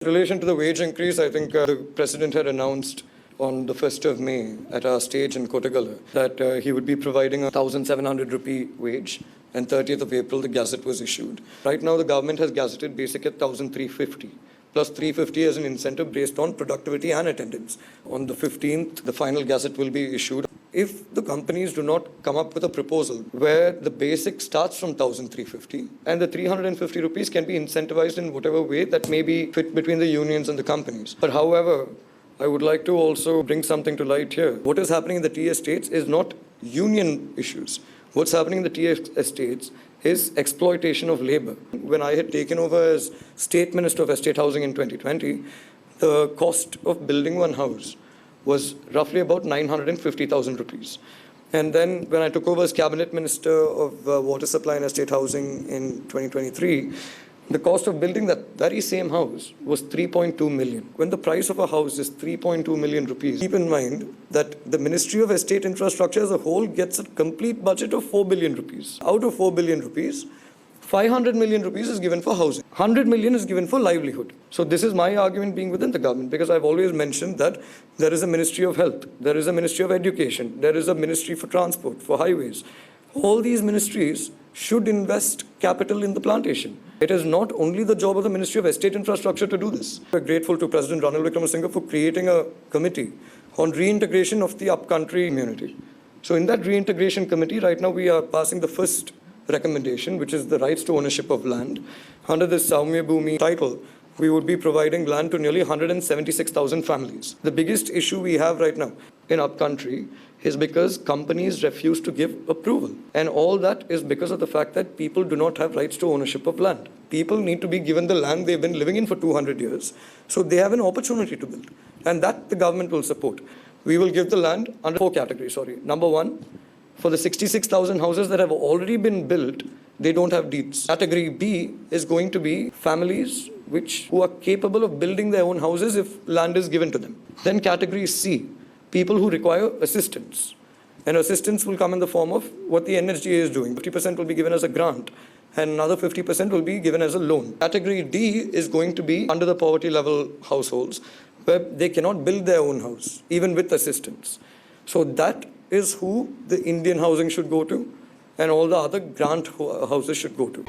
In relation to the wage increase, I think the President had announced on the 1st of May at our stage in Kotagala that he would be providing a 1,700 rupee wage, and 30th of April the gazette was issued. Right now the government has gazetted basic at 1,350 plus 350 as an incentive based on productivity and attendance. On the 15th, the final gazette will be issued. If the companies do not come up with a proposal where the basic starts from 1,350 and the 350 rupees can be incentivized in whatever way that may be fit between the unions and the companies. But however, I would like to also bring something to light here. What is happening in the tea estates is not union issues. What's happening in the tea estates is exploitation of labor. When I had taken over as State Minister of Estate Housing in 2020, the cost of building one house was roughly about 950,000 rupees. And then when I took over as Cabinet Minister of Water Supply and Estate Housing in 2023, the cost of building that very same house was 3.2 million. When the price of a house is 3.2 million rupees, keep in mind that the Ministry of Estate Infrastructure as a whole gets a complete budget of 4 billion rupees. Out of 4 billion rupees, 500 million rupees is given for housing. 100 million is given for livelihood. So this is my argument being within the government, because I've always mentioned that there is a Ministry of Health, there is a Ministry of Education, there is a Ministry for Transport, for highways. All these ministries should invest capital in the plantation. It is not only the job of the Ministry of Estate Infrastructure to do this. We're grateful to President Ranil Wickremesinghe for creating a committee on reintegration of the upcountry community. So in that reintegration committee, right now we are passing the first recommendation, which is the rights to ownership of land. Under this Saumya Bhumi title, we would be providing land to nearly 176,000 families. The biggest issue we have right now in upcountry is because companies refuse to give approval. And all that is because of the fact that people do not have rights to ownership of land. People need to be given the land they've been living in for 200 years, so they have an opportunity to build. And that the government will support. We will give the land under 4 categories. Number 1, for the 66,000 houses that have already been built, they don't have deeds. Category B is going to be families who are capable of building their own houses if land is given to them. Then category C, people who require assistance. And assistance will come in the form of what the NHDA is doing. 50% will be given as a grant, and another 50% will be given as a loan. Category D is going to be under the poverty level households, where they cannot build their own house, even with assistance. So that is who the Indian housing should go to, and all the other grant houses should go to.